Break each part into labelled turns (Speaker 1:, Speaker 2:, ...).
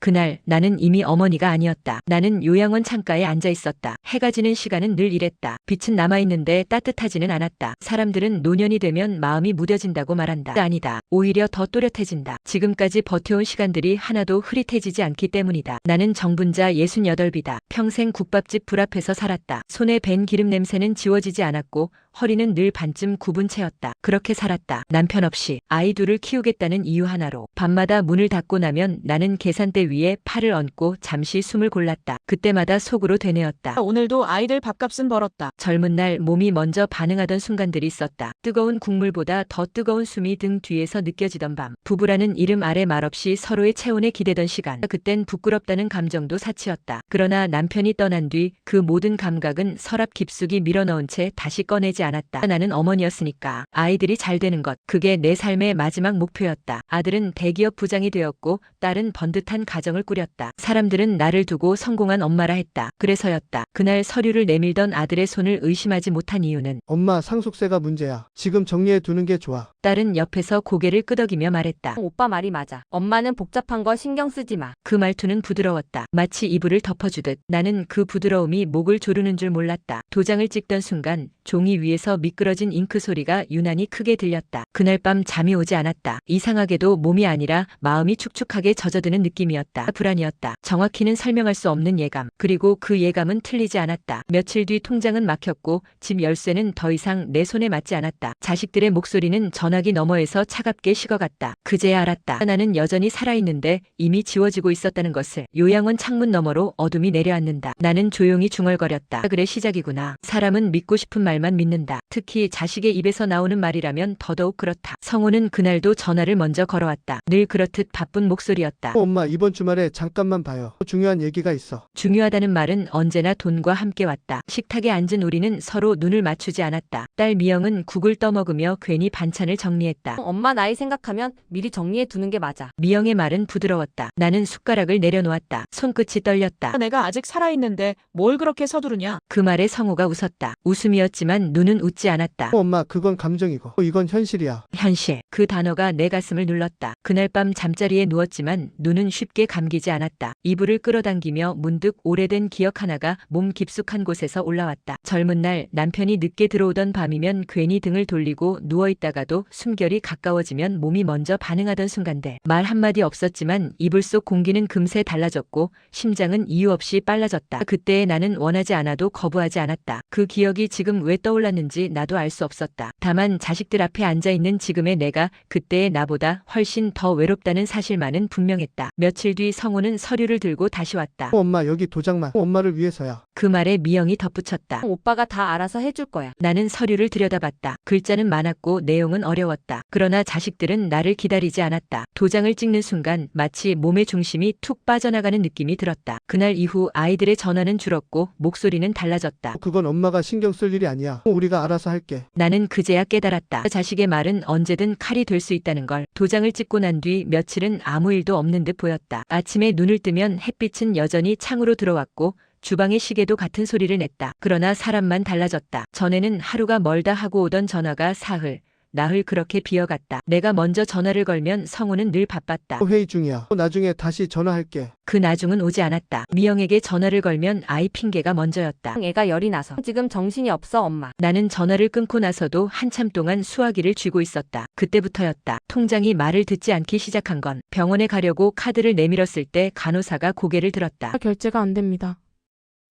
Speaker 1: 그날 나는 이미 어머니가 아니었다. 나는 요양원 창가에 앉아 있었다. 해가 지는 시간은 늘 이랬다. 빛은 남아있는데 따뜻하지는 않았다. 사람들은 노년이 되면 마음이 무뎌진다고 말한다. 아니다. 오히려 더 또렷해진다. 지금까지 버텨온 시간들이 하나도 흐릿해지지 않기 때문이다. 나는 정분자 68이다. 평생 국밥집 불 앞에서 살았다. 손에 밴 기름 냄새는 지워지지 않았고 허리는 늘 반쯤 굽은 채였다. 그렇게 살았다. 남편 없이 아이 둘을 키우겠다는 이유 하나로. 밤마다 문을 닫고 나면 나는 계산대 위에 팔을 얹고 잠시 숨을 골랐다. 그때마다 속으로 되뇌었다.
Speaker 2: 오늘도 아이들 밥값은 벌었다.
Speaker 1: 젊은 날 몸이 먼저 반응하던 순간들이 있었다. 뜨거운 국물보다 더 뜨거운 숨이 등 뒤에서 느껴지던 밤. 부부라는 이름 아래 말없이 서로의 체온에 기대던 시간. 그땐 부끄럽다는 감정도 사치였다. 그러나 남편이 떠난 뒤 그 모든 감각은 서랍 깊숙이 밀어넣은 채 다시 꺼내지 않았다. 나는 어머니였으니까. 아이들이 잘 되는 것. 그게 내 삶의 마지막 목표였다. 아들은 대기업 부장이 되었고 딸은 번듯한 가정을 꾸렸다. 사람들은 나를 두고 성공한 엄마라 했다. 그래서였다. 그날 서류를 내밀던 아들의 손을 의심하지 못한 이유는
Speaker 3: 엄마, 상속세가 문제야. 지금 정리해 두는 게 좋아.
Speaker 1: 딸은 옆에서 고개를 끄덕이며 말했다.
Speaker 4: 오빠 말이 맞아. 엄마는 복잡한 거 신경 쓰지 마.
Speaker 1: 그 말투는 부드러웠다. 마치 이불을 덮어주듯. 나는 그 부드러움이 목을 조르는 줄 몰랐다. 도장을 찍던 순간 종이 위에서 미끄러진 잉크 소리가 유난히 크게 들렸다. 그날 밤 잠이 오지 않았다. 이상하게도 몸이 아니라 마음이 축축하게 젖어드는 느낌이었다. 불안이었다. 정확히는 설명할 수 없는 예감. 그리고 그 예감은 틀리지 않았다. 며칠 뒤 통장은 막혔고 집 열쇠는 더 이상 내 손에 맞지 않았다. 자식들의 목소리는 전화기 너머에서 차갑게 식어갔다. 그제야 알았다. 나는 여전히 살아있는데 이미 지워지고 있었다는 것을. 요양원 창문 너머로 어둠이 내려앉는다. 나는 조용히 중얼거렸다. 그래, 시작이구나. 사람은 믿고 싶은 말만 믿는다. 특히 자식의 입에서 나오는 말이라면 더더욱 그렇다. 성우는 그날도 전화를 먼저 걸어왔다. 늘 그렇듯 바쁜 목소리였다.
Speaker 3: 엄마, 이번 주말에 잠깐만 봐요. 중요한 얘기가 있어.
Speaker 1: 중요하다는 말은 언제나 돈과 함께 왔다. 식탁에 앉은 우리는 서로 눈을 맞추지 않았다. 딸 미영은 국을 떠먹으며 괜히 반찬을 정리했다.
Speaker 4: 엄마 나이 생각하면 미리 정리해 두는 게 맞아.
Speaker 1: 미영의 말은 부드러웠다. 나는 숟가락을 내려놓았다. 손끝이 떨렸다.
Speaker 2: 내가 아직 살아있는데 뭘 그렇게 서두르냐?
Speaker 1: 그 말에 성우가 웃었다. 웃음이었지만 눈은 웃지 않았다.
Speaker 3: 엄마, 그건 감정이고 이건 현실이야.
Speaker 1: 현실. 그 단어가 내 가슴을 눌렀다. 그날 밤 잠자리에 누웠지만 눈은 쉽게 감기지 않았다. 이불을 끌어당기며 문득 오래된 기억 하나가 몸 깊숙한 곳에서 올라왔다. 젊은 날 남편이 늦게 들어오던 밤이면 괜히 등을 돌리고 누워있다가도 숨결이 가까워지면 몸이 먼저 반응하던 순간들. 말 한마디 없었지만 이불 속 공기는 금세 달라졌고 심장은 이유 없이 빨라졌다. 그때의 나는 원하지 않아도 거부하지 않았다. 그 기억이 지금 왜 떠올랐는지 나도 알 수 없었다. 다만 자식들 앞에 앉아있는 지금의 내가 그때의 나보다 훨씬 더 외롭다는 사실만은 분명했다. 며칠 뒤 성우는 서류를 들고 다시 왔다.
Speaker 3: 엄마, 여기 도장만. 엄마를 위해서야.
Speaker 1: 그 말에 미영이 덧붙였다.
Speaker 4: 오빠가 다 알아서 해줄 거야.
Speaker 1: 나는 서류를 들여다봤다. 글자는 많았고 내용은 어려웠다. 그러나 자식들은 나를 기다리지 않았다. 도장을 찍는 순간 마치 몸의 중심이 툭 빠져나가는 느낌이 들었다. 그날 이후 아이들의 전화는 줄었고 목소리는 달라졌다.
Speaker 3: 그건 엄마가 신경 쓸 일이 아니야. 우리가 알아서 할게.
Speaker 1: 나는 그제야 깨달았다. 자식의 말은 언제든 칼이 될 수 있다는 걸. 도장을 찍고 난 뒤 며칠은 아무 일도 없는 듯 보였다. 아침에 눈을 뜨면 햇빛은 여전히 창으로 들어왔고 주방의 시계도 같은 소리를 냈다. 그러나 사람만 달라졌다. 전에는 하루가 멀다 하고 오던 전화가 사흘, 나흘 그렇게 비어갔다. 내가 먼저 전화를 걸면 성우는 늘 바빴다.
Speaker 3: 회의 중이야. 나중에 다시 전화할게.
Speaker 1: 그 나중은 오지 않았다. 미영에게 전화를 걸면 아이 핑계가 먼저였다.
Speaker 4: 애가 열이 나서. 지금 정신이 없어 엄마.
Speaker 1: 나는 전화를 끊고 나서도 한참 동안 수화기를 쥐고 있었다. 그때부터였다. 통장이 말을 듣지 않기 시작한 건. 병원에 가려고 카드를 내밀었을 때 간호사가 고개를 들었다.
Speaker 5: 결제가 안 됩니다.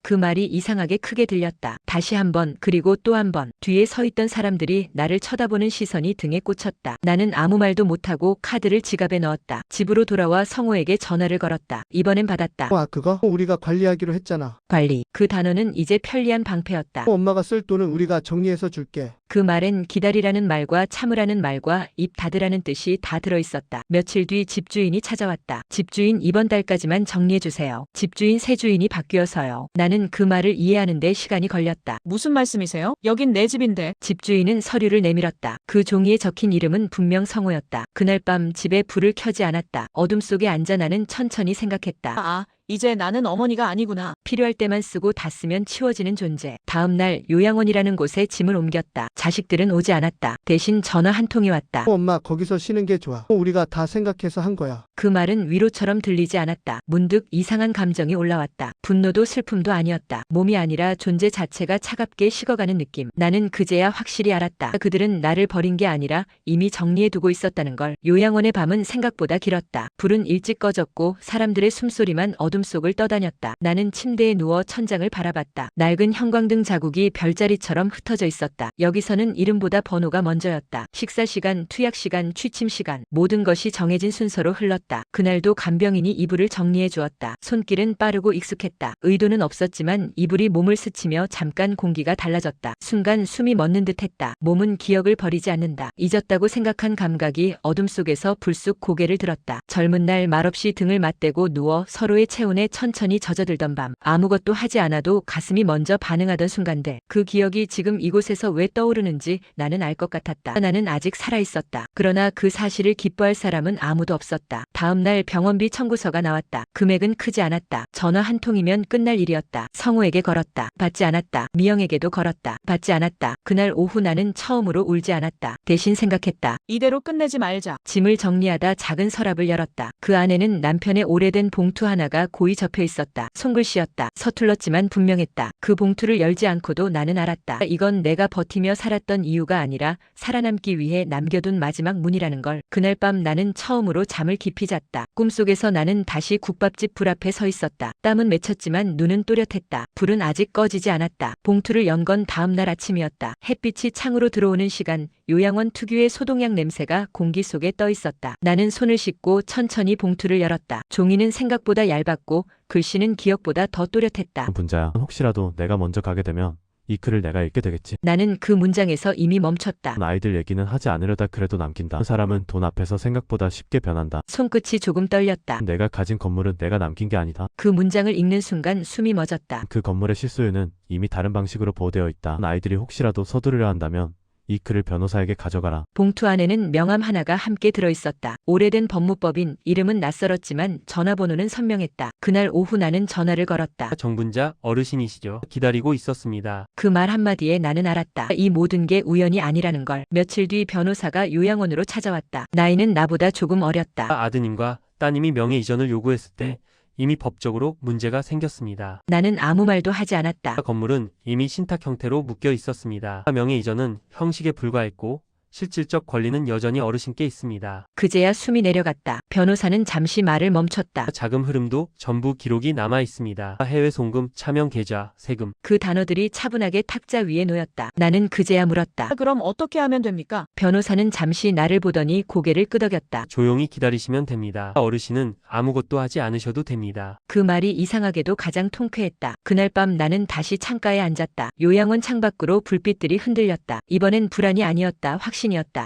Speaker 1: 그 말이 이상하게 크게 들렸다. 다시 한 번, 그리고 또 한 번. 뒤에 서 있던 사람들이 나를 쳐다보는 시선이 등에 꽂혔다. 나는 아무 말도 못하고 카드를 지갑에 넣었다. 집으로 돌아와 성호에게 전화를 걸었다. 이번엔 받았다.
Speaker 3: 그거? 우리가 관리하기로 했잖아.
Speaker 1: 관리. 그 단어는 이제 편리한 방패였다.
Speaker 3: 엄마가 쓸 돈은 우리가 정리해서 줄게.
Speaker 1: 그 말엔 기다리라는 말과 참으라는 말과 입 닫으라는 뜻이 다 들어있었다. 며칠 뒤 집주인이 찾아왔다. 집주인 이번 달까지만 정리해주세요. 집주인 새 주인이 바뀌어서요. 나는 그 말을 이해하는데 시간이 걸렸다.
Speaker 2: 무슨 말씀이세요? 여긴 내 집인데.
Speaker 1: 집주인은 서류를 내밀었다. 그 종이에 적힌 이름은 분명 성우였다. 그날 밤 집에 불을 켜지 않았다. 어둠 속에 앉아 나는 천천히 생각했다.
Speaker 2: 이제 나는 어머니가 아니구나.
Speaker 1: 필요할 때만 쓰고 다 쓰면 치워지는 존재. 다음 날 요양원이라는 곳에 짐을 옮겼다. 자식들은 오지 않았다. 대신 전화 한 통이 왔다.
Speaker 3: 엄마 거기서 쉬는 게 좋아. 우리가 다 생각해서 한 거야.
Speaker 1: 그 말은 위로처럼 들리지 않았다. 문득 이상한 감정이 올라왔다. 분노도 슬픔도 아니었다. 몸이 아니라 존재 자체가 차갑게 식어가는 느낌. 나는 그제야 확실히 알았다. 그들은 나를 버린 게 아니라 이미 정리해두고 있었다는 걸. 요양원의 밤은 생각보다 길었다. 불은 일찍 꺼졌고 사람들의 숨소리만 어둠 속을 떠다녔다. 나는 침대에 누워 천장을 바라봤다. 낡은 형광등 자국이 별자리처럼 흩어져 있었다. 여기서는 이름보다 번호가 먼저였다. 식사 시간, 투약 시간, 취침 시간. 모든 것이 정해진 순서로 흘렀다. 그날도 간병인이 이불을 정리해 주었다. 손길은 빠르고 익숙했다. 의도는 없었지만 이불이 몸을 스치며 잠깐 공기가 달라졌다. 순간 숨이 멎는 듯했다. 몸은 기억을 버리지 않는다. 잊었다고 생각한 감각이 어둠 속에서 불쑥 고개를 들었다. 젊은 날 말없이 등을 맞대고 누워 서로의 체온에 천천히 젖어들던 밤. 아무것도 하지 않아도 가슴이 먼저 반응하던 순간들. 그 기억이 지금 이곳에서 왜 떠오르는지 나는 알 것 같았다. 나는 아직 살아있었다. 그러나 그 사실을 기뻐할 사람은 아무도 없었다. 다음 날 병원비 청구서가 나왔다. 금액은 크지 않았다. 전화 한 통이면 끝날 일이었다. 성우에게 걸었다. 받지 않았다. 미영에게도 걸었다. 받지 않았다. 그날 오후 나는 처음으로 울지 않았다. 대신 생각했다.
Speaker 2: 이대로 끝내지 말자.
Speaker 1: 짐을 정리하다 작은 서랍을 열었다. 그 안에는 남편의 오래된 봉투 하나가 고이 접혀 있었다. 손글씨였다. 서툴렀지만 분명했다. 그 봉투를 열지 않고도 나는 알았다. 이건 내가 버티며 살았던 이유가 아니라 살아남기 위해 남겨둔 마지막 문이라는 걸. 그날 밤 나는 처음으로 잠을 깊이 잤다. 꿈속에서 나는 다시 국밥집 불 앞에 서 있었다. 땀은 맺혔지만 눈은 또렷했다. 불은 아직 꺼지지 않았다. 봉투를 연 건 다음 날 아침이었다. 햇빛이 창으로 들어오는 시간, 요양원 특유의 소독약 냄새가 공기 속에 떠 있었다. 나는 손을 씻고 천천히 봉투를 열었다. 종이는 생각보다 얇았고 글씨는 기억보다 더 또렷했다.
Speaker 5: 분자야, 혹시라도 내가 먼저 가게 되면 이 글을 내가 읽게 되겠지.
Speaker 1: 나는 그 문장에서 이미 멈췄다.
Speaker 5: 아이들 얘기는 하지 않으려다 그래도 남긴다. 사람은 돈 앞에서 생각보다 쉽게 변한다.
Speaker 1: 손끝이 조금 떨렸다.
Speaker 5: 내가 가진 건물은 내가 남긴 게 아니다.
Speaker 1: 그 문장을 읽는 순간 숨이 멎었다.
Speaker 5: 그 건물의 실소유는 이미 다른 방식으로 보호되어 있다. 아이들이 혹시라도 서두르려 한다면 이 글을 변호사에게 가져가라.
Speaker 1: 봉투 안에는 명함 하나가 함께 들어있었다. 오래된 법무법인, 이름은 낯설었지만 전화번호는 선명했다. 그날 오후 나는 전화를 걸었다.
Speaker 6: 정분자 어르신이시죠? 기다리고 있었습니다.
Speaker 1: 그 말 한마디에 나는 알았다. 이 모든 게 우연이 아니라는 걸. 며칠 뒤 변호사가 요양원으로 찾아왔다. 나이는 나보다 조금 어렸다.
Speaker 6: 아드님과 따님이 명예 이전을 요구했을 때 이미 법적으로 문제가 생겼습니다.
Speaker 1: 나는 아무 말도 하지 않았다.
Speaker 6: 건물은 이미 신탁 형태로 묶여 있었습니다. 명예 이전은 형식에 불과했고 실질적 권리는 여전히 어르신께 있습니다.
Speaker 1: 그제야 숨이 내려갔다. 변호사는 잠시 말을 멈췄다.
Speaker 6: 자금 흐름도 전부 기록이 남아 있습니다. 해외 송금, 차명 계좌, 세금.
Speaker 1: 그 단어들이 차분하게 탁자 위에 놓였다. 나는 그제야 물었다.
Speaker 2: 그럼 어떻게 하면 됩니까?
Speaker 1: 변호사는 잠시 나를 보더니 고개를 끄덕였다.
Speaker 6: 조용히 기다리시면 됩니다. 어르신은 아무것도 하지 않으셔도 됩니다.
Speaker 1: 그 말이 이상하게도 가장 통쾌했다. 그날 밤 나는 다시 창가에 앉았다. 요양원 창밖으로 불빛들이 흔들렸다. 이번엔 불안이 아니었다. 확신이었다.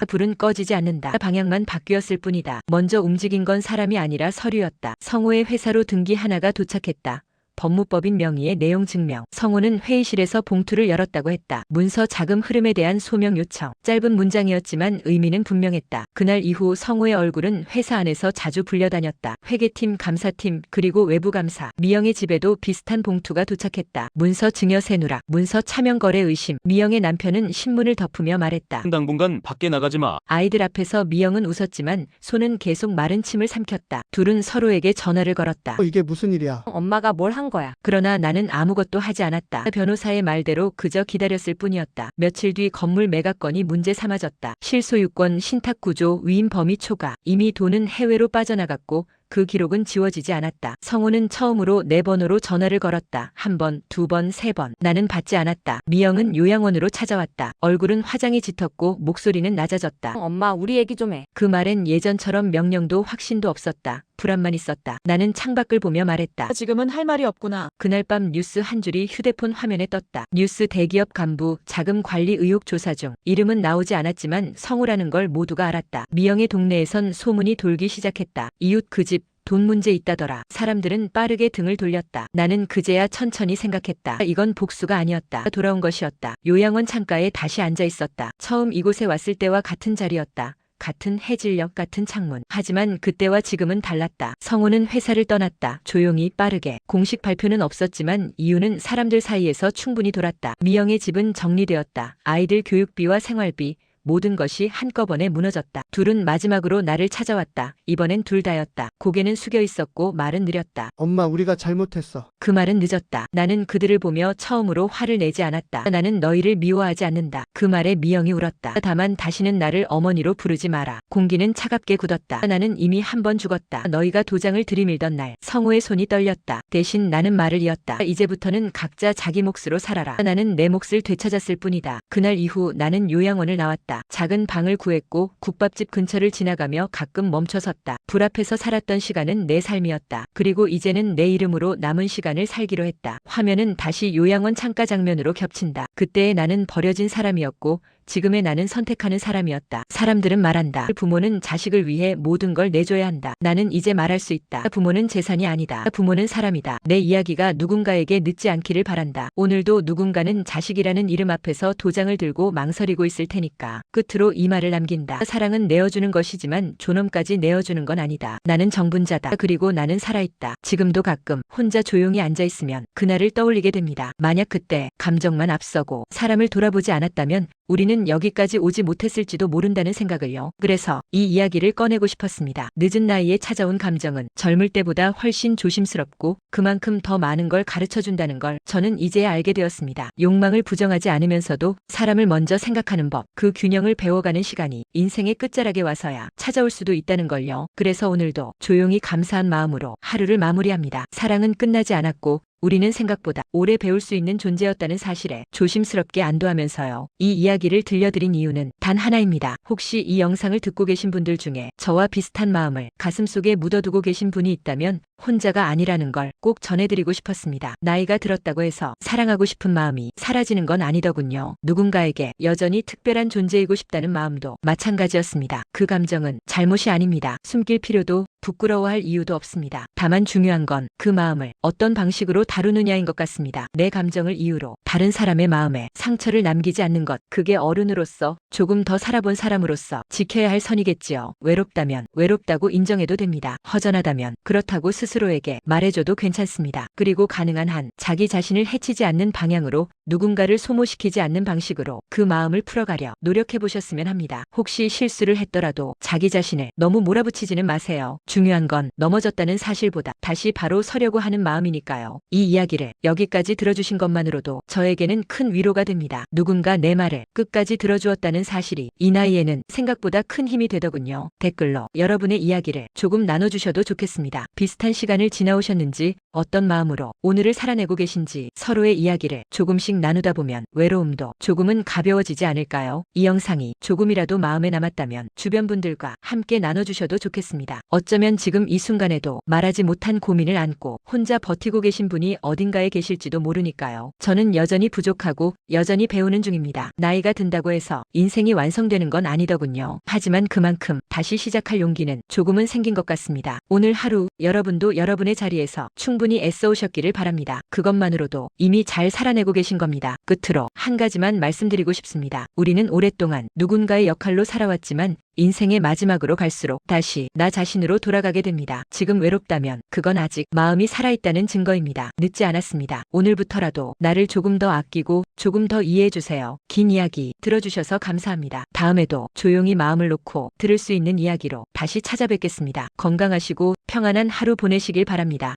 Speaker 1: 불은 꺼지지 않는다. 방향만 바뀌었을 뿐이다. 먼저 움직인 건 사람이 아니라 서류였다. 성우의 회사로 등기 하나가 도착했다. 법무법인 명의의 내용 증명. 성우는 회의실에서 봉투를 열었다고 했다. 문서 자금 흐름에 대한 소명 요청. 짧은 문장이었지만 의미는 분명했다. 그날 이후 성우의 얼굴은 회사 안에서 자주 불려다녔다. 회계팀, 감사팀, 그리고 외부감사. 미영의 집에도 비슷한 봉투가 도착했다. 문서 증여세 누락, 문서 차명 거래 의심. 미영의 남편은 신문을 덮으며 말했다.
Speaker 7: 당분간 밖에 나가지 마.
Speaker 1: 아이들 앞에서 미영은 웃었지만 손은 계속 마른 침을 삼켰다. 둘은 서로에게 전화를 걸었다.
Speaker 3: 이게 무슨 일이야?
Speaker 4: 엄마가 뭘 한 거야?
Speaker 1: 그러나 나는 아무것도 하지 않았다. 변호사의 말대로 그저 기다렸을 뿐이었다. 며칠 뒤 건물 매각건이 문제 삼아졌다. 실소유권, 신탁구조, 위임 범위 초과. 이미 돈은 해외로 빠져나갔고 그 기록은 지워지지 않았다. 성우는 처음으로 내 번호로 전화를 걸었다. 한 번, 두 번, 세 번. 나는 받지 않았다. 미영은 요양원으로 찾아왔다. 얼굴은 화장이 짙었고 목소리는 낮아졌다.
Speaker 4: 엄마, 우리 얘기 좀 해.
Speaker 1: 그 말엔 예전처럼 명령도 확신도 없었다. 불안만 있었다. 나는 창밖을 보며 말했다.
Speaker 2: 지금은 할 말이 없구나.
Speaker 1: 그날 밤 뉴스 한 줄이 휴대폰 화면에 떴다. 뉴스 대기업 간부 자금 관리 의혹 조사 중. 이름은 나오지 않았지만 성우라는 걸 모두가 알았다. 미영의 동네에선 소문이 돌기 시작했다. 이웃 그 집 돈 문제 있다더라. 사람들은 빠르게 등을 돌렸다. 나는 그제야 천천히 생각했다. 이건 복수가 아니었다. 돌아온 것이었다. 요양원 창가에 다시 앉아 있었다. 처음 이곳에 왔을 때와 같은 자리였다. 같은 해질녘 같은 창문. 하지만 그때와 지금은 달랐다. 성우는 회사를 떠났다. 조용히 빠르게. 공식 발표는 없었지만 이유는 사람들 사이에서 충분히 돌았다. 미영의 집은 정리되었다. 아이들 교육비와 생활비, 모든 것이 한꺼번에 무너졌다. 둘은 마지막으로 나를 찾아왔다. 이번엔 둘 다였다. 고개는 숙여 있었고 말은 느렸다.
Speaker 3: 엄마, 우리가 잘못했어.
Speaker 1: 그 말은 늦었다. 나는 그들을 보며 처음으로 화를 내지 않았다. 나는 너희를 미워하지 않는다. 그 말에 미영이 울었다. 다만 다시는 나를 어머니로 부르지 마라. 공기는 차갑게 굳었다. 나는 이미 한 번 죽었다. 너희가 도장을 들이밀던 날 성우의 손이 떨렸다. 대신 나는 말을 이었다. 이제부터는 각자 자기 몫으로 살아라. 나는 내 몫을 되찾았을 뿐이다. 그날 이후 나는 요양원을 나왔다. 작은 방을 구했고 국밥집 근처를 지나가며 가끔 멈춰섰다. 불 앞에서 살았던 시간은 내 삶이었다. 그리고 이제는 내 이름으로 남은 시간을 살기로 했다. 화면은 다시 요양원 창가 장면으로 겹친다. 그때의 나는 버려진 사람이었고 지금의 나는 선택하는 사람이었다. 사람들은 말한다. 부모는 자식을 위해 모든 걸 내줘야 한다. 나는 이제 말할 수 있다. 부모는 재산이 아니다. 부모는 사람이다. 내 이야기가 누군가에게 늦지 않기를 바란다. 오늘도 누군가는 자식이라는 이름 앞에서 도장을 들고 망설이고 있을 테니까. 끝으로 이 말을 남긴다. 사랑은 내어주는 것이지만 존엄까지 내어주는 건 아니다. 나는 정분자다. 그리고 나는 살아있다. 지금도 가끔 혼자 조용히 앉아있으면 그날을 떠올리게 됩니다. 만약 그때 감정만 앞서고 사람을 돌아보지 않았다면 우리는 여기까지 오지 못했을지도 모른다는 생각을요. 그래서 이 이야기를 꺼내고 싶었습니다. 늦은 나이에 찾아온 감정은 젊을 때보다 훨씬 조심스럽고 그만큼 더 많은 걸 가르쳐준다는 걸 저는 이제야 알게 되었습니다. 욕망을 부정하지 않으면서도 사람을 먼저 생각하는 법, 그 균형을 배워가는 시간이 인생의 끝자락에 와서야 찾아올 수도 있다는 걸요. 그래서 오늘도 조용히 감사한 마음으로 하루를 마무리합니다. 사랑은 끝나지 않았고 우리는 생각보다 오래 배울 수 있는 존재였다는 사실에 조심스럽게 안도하면서요. 이 이야기를 들려드린 이유는 단 하나입니다. 혹시 이 영상을 듣고 계신 분들 중에 저와 비슷한 마음을 가슴속에 묻어두고 계신 분이 있다면 혼자가 아니라는 걸 꼭 전해드리고 싶었습니다. 나이가 들었다고 해서 사랑하고 싶은 마음이 사라지는 건 아니더군요. 누군가에게 여전히 특별한 존재이고 싶다는 마음도 마찬가지였습니다. 그 감정은 잘못이 아닙니다. 숨길 필요도 부끄러워할 이유도 없습니다. 다만 중요한 건 그 마음을 어떤 방식으로 다루느냐인 것 같습니다. 내 감정을 이유로 다른 사람의 마음에 상처를 남기지 않는 것, 그게 어른으로서 조금 더 살아본 사람으로서 지켜야 할 선이겠지요. 외롭다면 외롭다고 인정해도 됩니다. 허전하다면 그렇다고 스스로에게 말해줘도 괜찮습니다. 그리고 가능한 한 자기 자신을 해치지 않는 방향으로 누군가를 소모시키지 않는 방식으로 그 마음을 풀어가려 노력해보셨으면 합니다. 혹시 실수를 했더라도 자기 자신을 너무 몰아붙이지는 마세요. 중요한 건 넘어졌다는 사실보다 다시 바로 서려고 하는 마음이니까요. 이 이야기를 여기까지 들어주신 것만으로도 저에게는 큰 위로가 됩니다. 누군가 내 말을 끝까지 들어주었다는 사실이 이 나이에는 생각보다 큰 힘이 되더군요. 댓글로 여러분의 이야기를 조금 나눠주셔도 좋겠습니다. 비슷한 시간을 지나오셨는지 어떤 마음으로 오늘을 살아내고 계신지 서로의 이야기를 조금씩 나누다 보면 외로움도 조금은 가벼워지지 않을까요? 이 영상이 조금이라도 마음에 남았다면 주변 분들과 함께 나눠주셔도 좋겠습니다. 어쩌면 지금 이 순간에도 말하지 못한 고민을 안고 혼자 버티고 계신 분이 어딘가에 계실지도 모르니까요. 저는 여전히 부족하고 여전히 배우는 중입니다. 나이가 든다고 해서 인생이 완성되는 건 아니더군요. 하지만 그만큼 다시 시작할 용기는 조금은 생긴 것 같습니다. 오늘 하루 여러분도 여러분의 자리에서 충분히 애써 오셨기를 바랍니다. 그것만으로도 이미 잘 살아내고 계신 겁니다. 끝으로 한 가지만 말씀드리고 싶습니다. 우리는 오랫동안 누군가의 역할로 살아왔지만 인생의 마지막으로 갈수록 다시 나 자신으로 돌아가게 됩니다. 지금 외롭다면 그건 아직 마음이 살아있다는 증거입니다. 늦지 않았습니다. 오늘부터라도 나를 조금 더 아끼고 조금 더 이해해주세요. 긴 이야기 들어주셔서 감사합니다. 다음에도 조용히 마음을 놓고 들을 수 있는 이야기로 다시 찾아뵙겠습니다. 건강하시고 평안한 하루 보내시길 바랍니다.